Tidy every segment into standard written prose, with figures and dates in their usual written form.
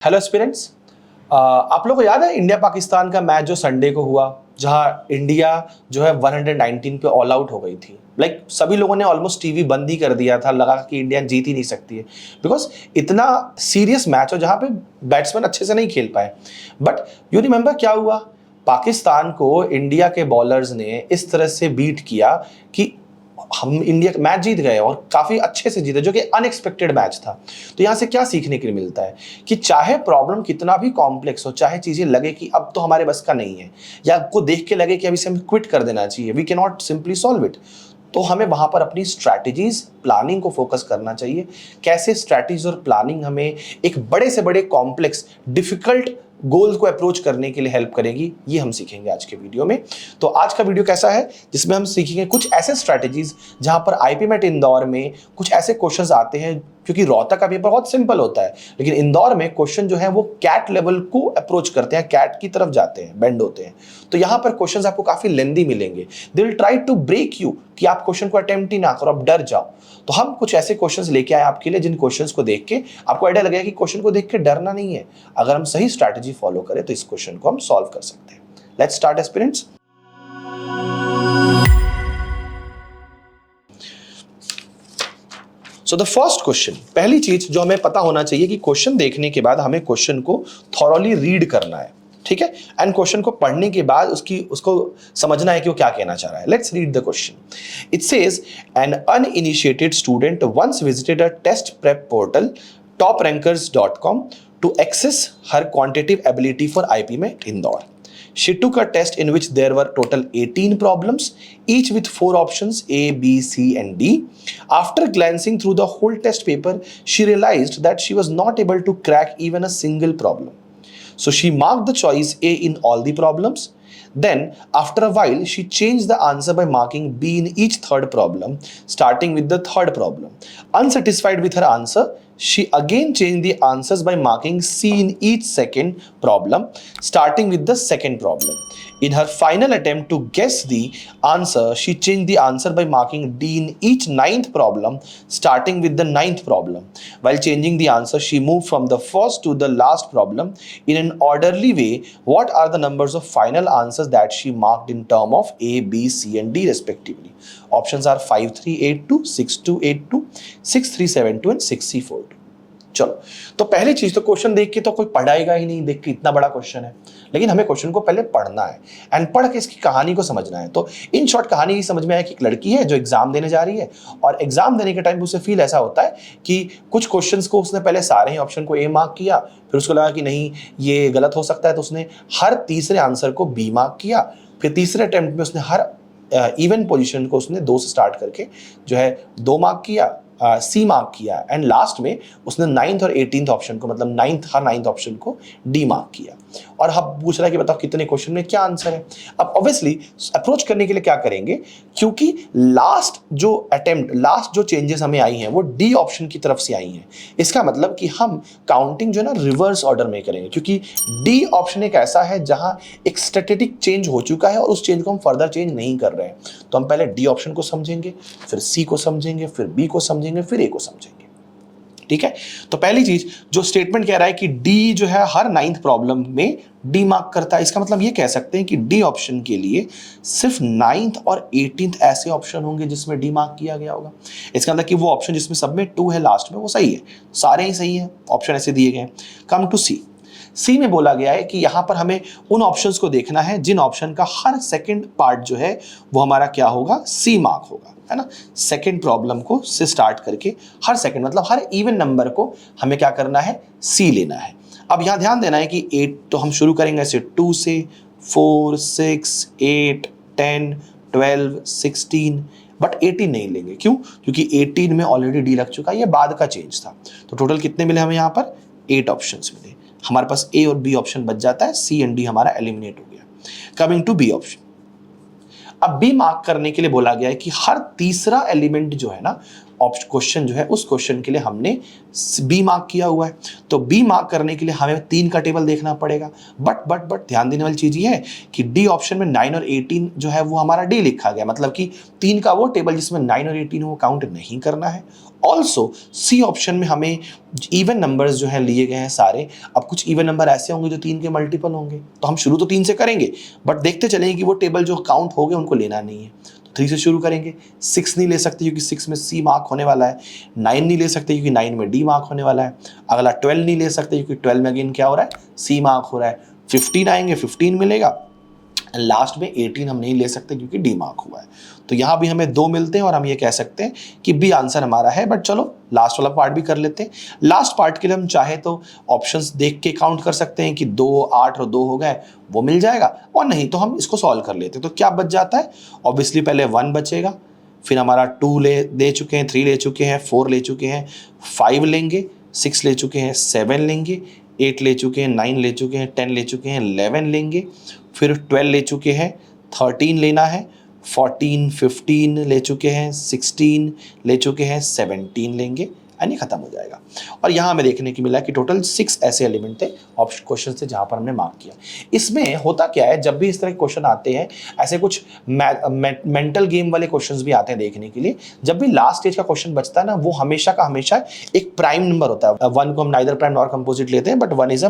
Hello aspirants, आप लोगों को याद है इंडिया पाकिस्तान का मैच जो संडे को हुआ, जहां इंडिया जो है 119 पे ऑल आउट हो गई थी। सभी लोगों ने ऑलमोस्ट टीवी बंद ही कर दिया था, लगा कि इंडिया जीत ही नहीं सकती है बिकॉज इतना सीरियस मैच हो जहां पे बैट्समैन अच्छे से नहीं खेल पाए। बट यू रिमेंबर क्या हुआ? पाकिस्तान को इंडिया के बॉलर्स ने इस तरह से बीट किया कि हम इंडिया मैच जीत गए और काफी अच्छे से जीते, जो कि अनएक्सपेक्टेड मैच था। तो यहां से क्या सीखने के लिए मिलता है कि चाहे प्रॉब्लम कितना भी कॉम्प्लेक्स हो, चाहे चीजें लगे कि अब तो हमारे बस का नहीं है, या आपको देख के लगे कि अभी से हमें क्विट कर देना चाहिए, we can not simply solve it, तो हमें वहां पर अपनी स्ट्रैटेजीज प्लानिंग को फोकस करना चाहिए। कैसे स्ट्रैटेजीज और प्लानिंग हमें एक बड़े से बड़े कॉम्प्लेक्स डिफिकल्ट गोल को अप्रोच करने के लिए हेल्प करेगी, ये हम सीखेंगे आज के वीडियो में। तो आज का वीडियो कैसा है, जिसमें हम सीखेंगे कुछ ऐसे स्ट्रैटेजीज जहां पर आईपी मेट इंदौर में कुछ ऐसे क्वेश्चंस आते हैं, क्योंकि रोहतक का पेपर बहुत सिंपल होता है, लेकिन इंदौर में क्वेश्चन जो है वो कैट लेवल को अप्रोच करते हैं, कैट की तरफ जाते हैं, बेंड होते हैं। तो यहां पर क्वेश्चंस आपको काफी लेंदी मिलेंगे। They will try to break you कि आप क्वेश्चन को अटेम्प्ट ही ना करो, आप डर जाओ। तो हम कुछ ऐसे क्वेश्चंस लेके आए आपके लिए, जिन क्वेश्चंस को देख के आपको आइडिया लगेगा कि क्वेश्चन को देख के डरना नहीं है। अगर हम सही स्ट्रैटेजी फॉलो करें तो इस क्वेश्चन को हम सॉल्व कर सकते हैं। Let's start aspirants. So the first question, पहली चीज जो हमें पता होना चाहिए कि क्वेश्चन देखने के बाद हमें क्वेश्चन को थॉरोली रीड करना है, ठीक है, एंड क्वेश्चन को पढ़ने के बाद उसको समझना है कि वो क्या कहना चाह रहा है। Let's read the question. It says an uninitiated student once visited a test prep portal toprankers.com to access her quantitative ability for IPMET Indore. She took a test in which there were total 18 problems, each with 4 options A, B, C, and D. After glancing through the whole test paper, she realized that she was not able to crack even a single problem. So she marked the choice A in all the problems. Then, after a while, she changed the answer by marking B in each third problem, starting with the third problem. Unsatisfied with her answer, she again changed the answers by marking C in each second problem, starting with the second problem. In her final attempt to guess the answer, she changed the answer by marking D in each ninth problem, starting with the ninth problem. While changing the answer, she moved from the first to the last problem in an orderly way. What are the numbers of final answers that she marked in term of A, B, C, and D respectively? Options are 5382, 6282, 6372, and 6342. चलो, तो पहली चीज तो question देख के तो कोई पढ़ाएगा ही नहीं, देख के इतना बड़ा क्वेश्चन है, लेकिन हमें क्वेश्चन को पहले पढ़ना है एंड पढ़ के इसकी कहानी को समझना है। तो इन शॉर्ट कहानी ही समझ में आया कि एक लड़की है जो एग्जाम देने जा रही है, और एग्जाम देने के टाइम उसे फील ऐसा होता है कि कुछ क्वेश्चंस को उसने पहले सारे ही ऑप्शन को ए मार्क किया, फिर उसको लगा कि नहीं ये गलत हो सकता है, तो उसने हर तीसरे आंसर को बी मार्क किया, फिर तीसरे अटेम्प्ट में उसने हर इवन पोजीशन को उसने 2 से स्टार्ट करके जो है 2 मार्क किया, सी मार्क किया, एंड लास्ट में उसने 9th और 18th ऑप्शन को, मतलब 9th ऑप्शन को डी मार्क किया। और अब पूछ रहा है कि बताओ कितने क्वेश्चन में क्या आंसर है। अब ऑब्वियसली अप्रोच करने के लिए क्या करेंगे, क्योंकि लास्ट जो चेंजेस हमें आई हैं वो डी ऑप्शन की तरफ से आई हैं, इसका मतलब कि हम काउंटिंग जो है ना रिवर्स ऑर्डर में करेंगे, क्योंकि डी ऑप्शन एक ऐसा है जहां एक स्टैटिस्टिक चेंज हो चुका है और उस चेंज को हम फर्दर चेंज नहीं कर रहे हैं। तो हम पहले डी ऑप्शन को समझेंगे, फिर सी को समझेंगे, फिर बी को समझेंगे, फिर ए को समझेंगे, ठीक है। तो पहली चीज जो स्टेटमेंट कह रहा है कि डी जो है हर 9th प्रॉब्लम में डी मार्क करता है, इसका मतलब ये कह सकते हैं कि डी ऑप्शन के लिए सिर्फ 9th और 18th ऐसे ऑप्शन होंगे जिसमें डी मार्क किया गया होगा। इसका मतलब कि वो ऑप्शन जिसमें सब में 2 है लास्ट में वो सही है, सारे ही सही है, ऑप्शन ऐसे दिए गए हैं। कम टू सी में बोला गया है कि यहां पर हमें उन ऑप्शंस को देखना है जिन ऑप्शन का हर सेकंड पार्ट जो है वो हमारा क्या होगा, सी मार्क होगा, है ना। सेकंड प्रॉब्लम को से स्टार्ट करके हर सेकंड मतलब हर इवन नंबर को हमें क्या करना है, सी लेना है। अब यहां ध्यान देना है कि 8 तो हम शुरू करेंगे ऐसे 2 से, 4, 6, 8, 10, 12, 16, बट 18 नहीं लेंगे। क्यों? क्योंकि 18 में ऑलरेडी डी लग चुका है, ये बाद का चेंज था। तो टोटल कितने मिले हमें यहाँ पर, 8 ऑप्शंस मिले। हमारे पास ए और बी ऑप्शन बच जाता है, सी एंड डी हमारा एलिमिनेट हो गया। कमिंग टू बी ऑप्शन, अब बी मार्क करने के लिए बोला गया है कि हर तीसरा एलिमेंट जो है ना क्वेश्चन जो है उस क्वेश्चन के लिए हमने बी मार्क किया हुआ है, तो बी मार्क करने के लिए हमें 3 का टेबल देखना पड़ेगा। बट ध्यान देने वाली चीज़ ये है कि डी ऑप्शन में 9 और 18 जो है वो हमारा डी लिखा गया, मतलब कि 3 का वो टेबल जिसमें 9 और 18 वो काउंट नहीं करना है। ऑल्सो सी ऑप्शन में हमें इवन नंबर्स जो है लिए गए हैं सारे। अब कुछ इवन नंबर ऐसे होंगे जो 3 के मल्टीपल होंगे, तो हम शुरू तो 3 से करेंगे, बट देखते चलेंगे कि वो टेबल जो काउंट हो गए उनको लेना नहीं है। 3 से शुरू करेंगे। 6 नहीं ले सकते क्योंकि 6 में सी मार्क होने वाला है। 9 नहीं ले सकते क्योंकि 9 में डी मार्क होने वाला है। अगला 12 नहीं ले सकते क्योंकि 12 में अगेन क्या हो रहा है, सी मार्क हो रहा है। 15 आएंगे, 15 मिलेगा। लास्ट में 18 हम नहीं ले सकते क्योंकि डी मार्क हुआ है। तो यहाँ भी हमें 2 मिलते हैं और हम ये कह सकते हैं कि बी आंसर हमारा है। बट चलो लास्ट वाला पार्ट भी कर लेते हैं। लास्ट पार्ट के लिए हम चाहे तो ऑप्शंस देख के काउंट कर सकते हैं कि 2, 8 और 2 हो गए, वो मिल जाएगा, और नहीं तो हम इसको सॉल्व कर लेते हैं। तो क्या बच जाता है, ऑब्वियसली पहले 1 बचेगा, फिर हमारा 2 ले चुके हैं, 3 ले चुके हैं, 4 ले चुके हैं, 5 लेंगे, 6 ले चुके हैं, 7 लेंगे, 8 ले चुके हैं, 9 ले चुके हैं, 10 ले चुके हैं, 11 लेंगे, फिर 12 ले चुके हैं, 13 लेना है, 14, 15 ले चुके हैं, 16 ले चुके हैं, 17 लेंगे, यानी खत्म हो जाएगा। और यहाँ हमें देखने की मिला कि टोटल 6 ऐसे एलिमेंट थे, ऑप्शन क्वेश्चन थे जहाँ पर हमने मार्क किया। इसमें होता क्या है, जब भी इस तरह के क्वेश्चन आते हैं, ऐसे कुछ मेंटल गेम वाले क्वेश्चंस भी आते हैं देखने के लिए। जब भी लास्ट स्टेज का क्वेश्चन बचता है ना, वो हमेशा का हमेशा एक प्राइम नंबर होता है। 1 को हम नाइदर प्राइम नॉर कंपोजिट लेते हैं, but 1 is a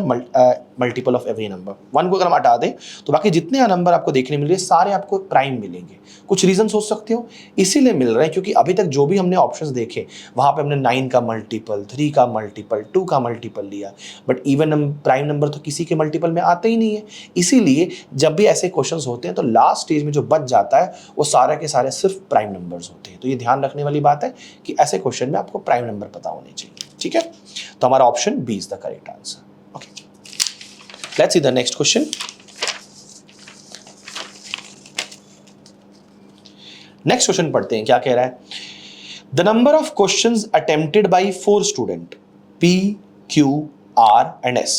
multiple of every number. 1 को अगर हम हटा दें तो बाकी जितने नंबर आपको देखने मिल रहे हैं सारे आपको प्राइम मिलेंगे। कुछ रीजन सोच सकते हो, इसीलिए मिल रहे हैं क्योंकि अभी तक जो भी हमने ऑप्शंस देखे वहां पे हमने 9 का मल्टीपल, 3 का मल्टीपल, 2 का मल्टीपल लिया, बट इवन प्राइम नंबर तो किसी के मल्टीपल में आते ही नहीं है। इसीलिए जब भी ऐसे क्वेश्चंस होते हैं तो लास्ट स्टेज में जो बच जाता है वो सारे के सारे सिर्फ प्राइम नंबर्स होते हैं। तो ये ध्यान रखने वाली बात है कि ऐसे क्वेश्चन में आपको प्राइम नंबर पता होने चाहिए। ठीक है, तो हमारा option B is the correct answer. Okay, let's see the next question. Next question पढ़ते हैं, क्या कह रहा है। The number of questions attempted by 4 student P, Q, R and S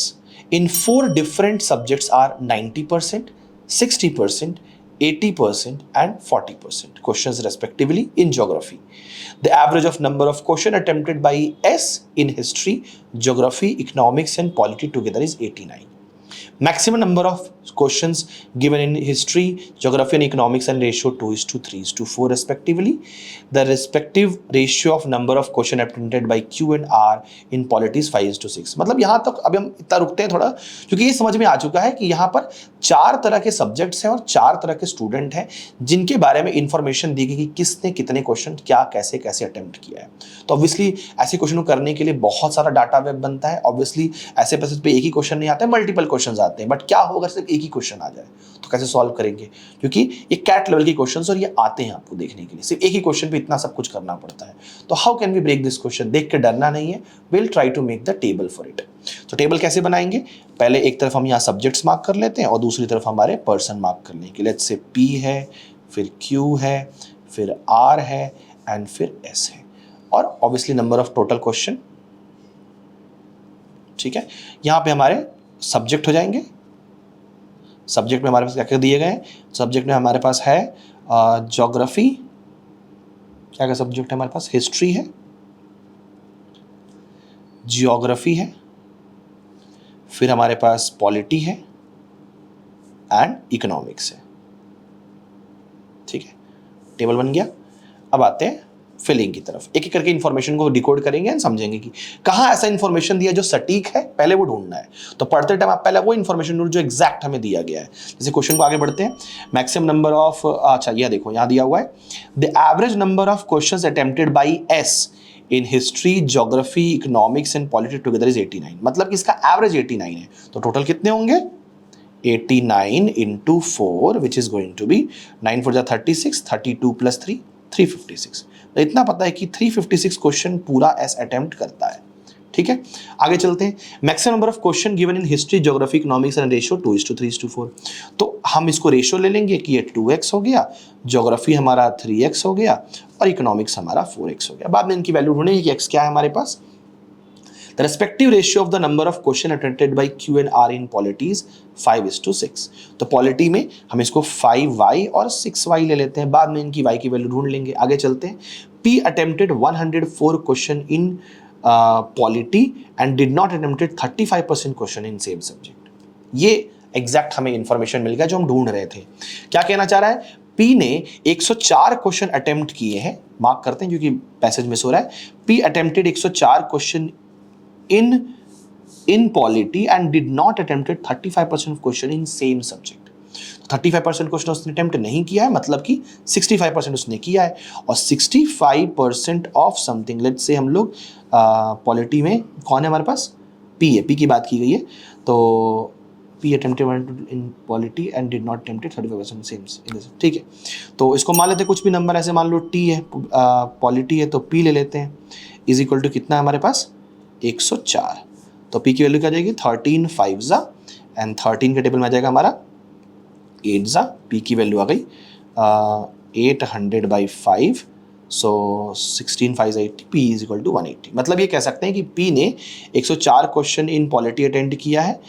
in 4 different subjects are 90%, 60%, 80% and 40% questions respectively in geography. The average of number of question attempted by S in history, geography, economics and polity together is 89. Maximum number of questions given in history, geography and economics and ratio 2:3:4 respectively. The respective ratio of number of question attempted by Q and R in polity is 5:6. मतलब यहाँ तक अभी हम इतना रुकते हैं थोड़ा, क्योंकि ये समझ में आ चुका है कि यहाँ पर 4 तरह के सब्जेक्ट्स हैं और 4 तरह के स्टूडेंट हैं जिनके बारे में इंफॉर्मेशन दी गई कि किसने कितने क्वेश्चन क्या कैसे कैसे अटेम्प्ट किया है। तो ऑब्वियसली ऐसे क्वेश्चन को करने के लिए बहुत सारा डाटा वेब बनता है। ऑब्वियसली ऐसे पैसेज पे एक ही क्वेश्चन नहीं आता है, मल्टीपल क्वेश्चन आते हैं। बट क्या होगा सिर्फ एक ही क्वेश्चन आ जाए तो कैसे सॉल्व करेंगे, क्योंकि ये कैट लेवल के क्वेश्चंस और ये आते हैं आपको देखने के लिए। सिर्फ एक ही क्वेश्चन पे इतना सब कुछ करना पड़ता है। तो how can we break this question, देख के डरना नहीं है, will try to make the table for it. तो टेबल कैसे बनाएंगे, पहले एक तरफ हम यहाँ सब्जेक्ट्स मार्क कर लेते हैं और दूसरी तरफ हमारे पर्सन मार्क कर लेंगे। लेट्स से P है, फिर Q है, फिर R है एंड फिर S है, और obviously number of total question. ठीक है, यहाँ पे हमारे सब्जेक्ट हो जाएंगे। सब्जेक्ट में हमारे पास क्या क्या दिए गए हैं, सब्जेक्ट में हमारे पास है ज्योग्राफी, क्या क्या सब्जेक्ट है हमारे पास, हिस्ट्री है, जियोग्राफी है, फिर हमारे पास पॉलिटी है एंड इकोनॉमिक्स है। ठीक है, टेबल बन गया। अब आते हैं फिलिंग की तरफ, एक एक करके इन्फॉर्मेशन को डिकोड करेंगे एंड समझेंगे कि कहाँ ऐसा इन्फॉर्मेशन दिया जो सटीक है, पहले वो ढूंढना है। तो पढ़ते टाइम आप पहले वो इन्फॉर्मेशन ढूंढ जो एग्जैक्ट हमें दिया गया है। जैसे क्वेश्चन को आगे बढ़ते हैं, मैक्सिमम नंबर ऑफ, अच्छा यह देखो यहाँ दिया हुआ है, the average number of questions attempted by S in history, geography, economics and polity together is 89। मतलब कि इसका एवरेज 89 है, तो टोटल कितने होंगे 89 into 4 which is going to be 9 4 36, 32 plus 3 356। तो इतना पता है कि 356 क्वेश्चन पूरा एस अटेम्प्ट करता है। ठीक है, आगे चलते हैं। Maximum number of question given in history, geography, economics and ratio 2:3:4। तो हम इसको रेशियो ले लेंगे कि ये 2x हो गया, ज्योग्राफी हमारा 3x हो गया और इकोनॉमिक्स हमारा 4x हो गया। बाद में इनकी वैल्यू ढूंढेंगे कि x क्या है हमारे पास। The respective ratio of the number of question attempted by Q and R in polity is 5:6। तो पॉलिटी में हम इसको 5y और 6y ले लेते हैं, बाद में इनकी y की वैल्यू ढूंढ लेंगे। आगे चलते हैं, P attempted 104 question in polity and did not attempted 35% question in same subject. ये एग्जैक्ट हमें इंफॉर्मेशन मिल गया जो हम ढूंढ रहे थे। क्या कहना चाह रहा है? P ने 104 क्वेश्चन अटेम्प्ट किए हैं, मार्क करते हैं क्योंकि पैसेज मिस हो रहा है। P attempted 104 question in polity and did not attempted 35% question in same subject। 35% question उसने अटेम्प्ट नहीं किया है, मतलब कि 65% उसने किया है। और 65% ऑफ समथिंग, लेट्स से हम लोग पॉलिटी में कौन है हमारे पास? P है, P की बात की गई है। तो P attempted in polity and did not attempted 35% same, ठीक है। तो इसको मान लेते हैं कुछ भी नंबर, ऐसे मान लो T है, पॉलिटी है तो P ले लेते हैं, इज इक्वल टू कितना है हमारे पास? 104। तो P की वैल्यू क्या जाएगी? 13 5 जा, एंड 13 के टेबल में आ जाएगा हमारा 8 जा। P की वैल्यू आ गई 800/5, सो 16 5 80, P इज इक्वल टू 180। मतलब ये कह सकते हैं कि P ने 104 क्वेश्चन इन पॉलिटी अटेंड किया है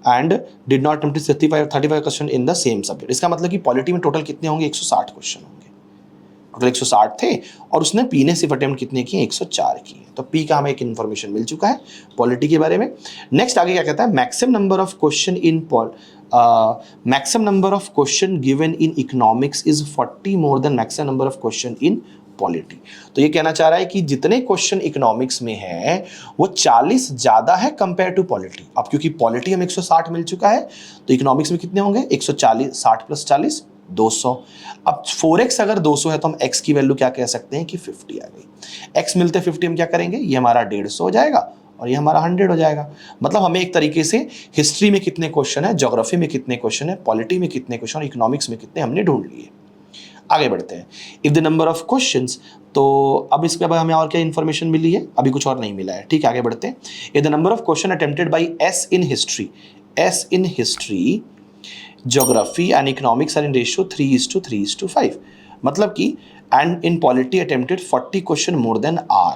and did not attempt 35 question in the same subject. इसका मतलब कि पॉलिटी में टोटल कितने होंगे? 160 क्वेश्चन होंगे। टोटल 160 थे और उसने P ने सिर्फ अटेम्प्ट कितने किए? 104 किए। तो P का हमें एक इन्फॉर्मेशन मिल चुका है पॉलिटी के बारे में। नेक्स्ट आगे क्या कहता है? Maximum number of question in maximum number of question given in economics is 40 more than maximum number of question in polity। तो ये कहना चाह रहा है कि जितने क्वेश्चन इकोनॉमिक्स में है वो 40 ज्यादा है कंपेयर टू पॉलिटी। अब क्योंकि पॉलिटी हमें 160 मिल चुका है तो इकोनॉमिक्स में कितने होंगे? 140, 60 + 40 200। अब 4x अगर 200 है तो हम x की वैल्यू क्या कह सकते हैं कि 50 आ गई। x मिलते 50 हम क्या करेंगे? ये हमारा 150 हो जाएगा और ये हमारा 100 हो जाएगा। मतलब हमें एक तरीके से हिस्ट्री में कितने क्वेश्चन है, ज्योग्राफी में कितने क्वेश्चन है, पॉलिटी में कितने क्वेश्चन और इकोनॉमिक्स में कितने हमने ढूंढ लिए। आगे बढ़ते हैं। If the number of questions, तो अब इसके बाद हमें और क्या इन्फॉर्मेशन मिली है? अभी कुछ और नहीं मिला है, ठीक है। आगे बढ़ते हैं। If the number of question attempted by S in history, geography and economics are in ratio 3:3:5। मतलब कि and in polity attempted 40 question more than R।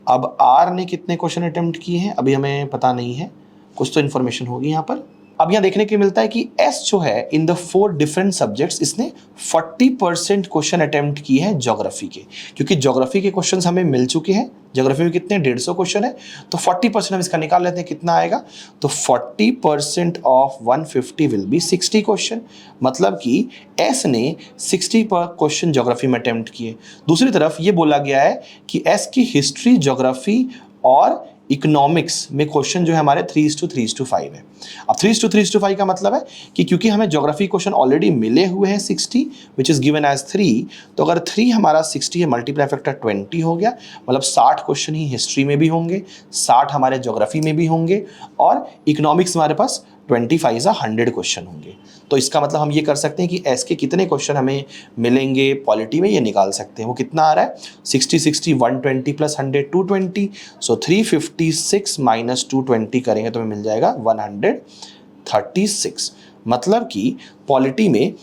अब R ने कितने क्वेश्चन अटेम्प्ट किए हैं अभी हमें पता नहीं है, कुछ तो इन्फॉर्मेशन होगी यहाँ पर। अब यहाँ देखने को मिलता है कि S जो है इन द 4 डिफरेंट सब्जेक्ट्स इसने 40% क्वेश्चन अटेम्प्ट किए हैं ज्योग्राफी के, क्योंकि ज्योग्राफी के क्वेश्चंस हमें मिल चुके हैं। ज्योग्राफी में कितने? 150 क्वेश्चन है, तो 40% हम इसका निकाल लेते हैं, कितना आएगा? तो 40% ऑफ 150 विल बी 60 क्वेश्चन। मतलब कि S ने 60 क्वेश्चन ज्योग्राफी में अटेम्प्ट किए। दूसरी तरफ ये बोला गया है कि S की हिस्ट्री, ज्योग्राफी और इकोनॉमिक्स में क्वेश्चन जो है हमारे 3:3:5 है। अब 3:3:5 का मतलब है कि क्योंकि हमें ज्योग्राफी क्वेश्चन ऑलरेडी मिले हुए हैं 60 विच इज गिवन एज 3, तो अगर 3 हमारा 60 है, मल्टीप्लाई फैक्टर 20 हो गया। मतलब 60 क्वेश्चन ही हिस्ट्री में भी होंगे, 60 हमारे ज्योग्राफी में भी होंगे और इकोनॉमिक्स हमारे पास 25 100 क्वेश्चन होंगे। तो इसका मतलब हम ये कर सकते हैं कि S के कितने क्वेश्चन हमें मिलेंगे पॉलिटी में, ये निकाल सकते हैं। वो कितना आ रहा है? 60 60 120 + 100 220, सो 356 - 220 करेंगे तो हमें मिल जाएगा 136। मतलब कि पॉलिटी में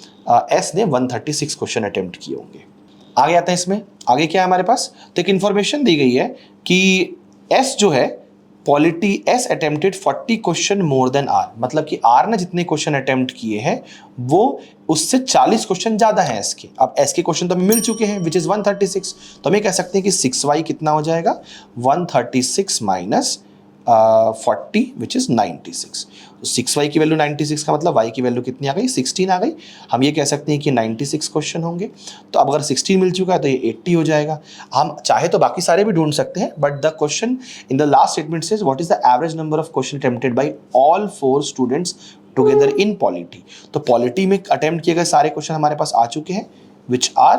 S ने 136 क्वेश्चन अटेम्प्ट किए होंगे। आगे आते हैं इसमें, आगे क्या है हमारे पास? तो एक इंफॉर्मेशन दी गई है कि S जो है polity S attempted 40 question more than R। मतलब कि R ने जितने क्वेश्चन अटेम्प्ट किए हैं वो उससे 40 क्वेश्चन ज्यादा हैं S के। अब S के क्वेश्चन तो हमें मिल चुके हैं विच इज 136, तो हमें कह सकते हैं कि 6y कितना हो जाएगा? 136 - 40 विच इज 96। तो 6y की वैल्यू 96 का मतलब y की वैल्यू कितनी आ गई? 16 आ गई। हम ये कह सकते हैं कि 96 क्वेश्चन होंगे। तो अब अगर 16 मिल चुका है तो ये 80 हो जाएगा। हम चाहे तो बाकी सारे भी ढूंढ सकते हैं, but the question in the last statement says what is the average number of question attempted by all 4 students together in polity. तो पॉलिटी में अटेम्प्ट किए गए सारे क्वेश्चन हमारे पास आ चुके हैं विच आर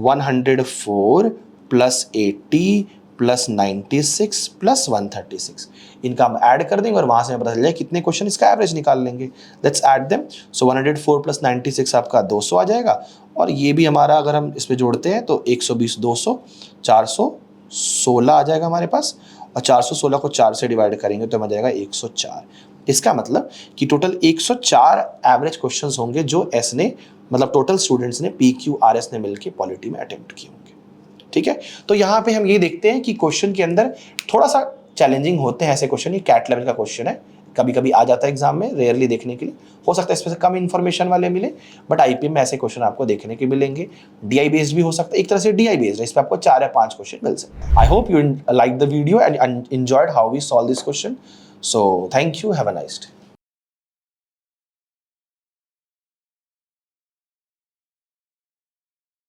104 + 80 + 96 + 136। इनका हम ऐड कर देंगे और वहां से हमें पता चल जाए कितने क्वेश्चन, इसका एवरेज निकाल लेंगे। Let's add them. सो 104 + 96 आपका 200 आ जाएगा और ये भी हमारा अगर हम इसमें जोड़ते हैं तो 120 200 416 आ जाएगा हमारे पास, और 416 को 4 से डिवाइड करेंगे तो हमें जाएगा 104। इसका मतलब कि टोटल 104 एवरेज क्वेश्चंस होंगे जो S ने, मतलब टोटल स्टूडेंट्स ने PQRS ने मिलकर पॉलिटी में अटेम्प्ट किए होंगे। ठीक है, तो यहाँ पे हम ये देखते हैं कि क्वेश्चन के अंदर थोड़ा सा चैलेंजिंग होते हैं ऐसे क्वेश्चन। ये कैट लेवल का क्वेश्चन है, कभी कभी आ जाता है एग्जाम में, रेयरली देखने के लिए, हो सकता है इसमें से कम इन्फॉर्मेशन वाले मिले, बट आईपीएम में ऐसे क्वेश्चन आपको देखने के मिलेंगे। डीआई बेस्ड भी हो सकता है, एक तरह से डीआई बेस्ड है, इस पर आपको 4 या 5 क्वेश्चन मिल सकते हैं। I hope you like the video and enjoyed how we solve this question. So thank you, have a nice day.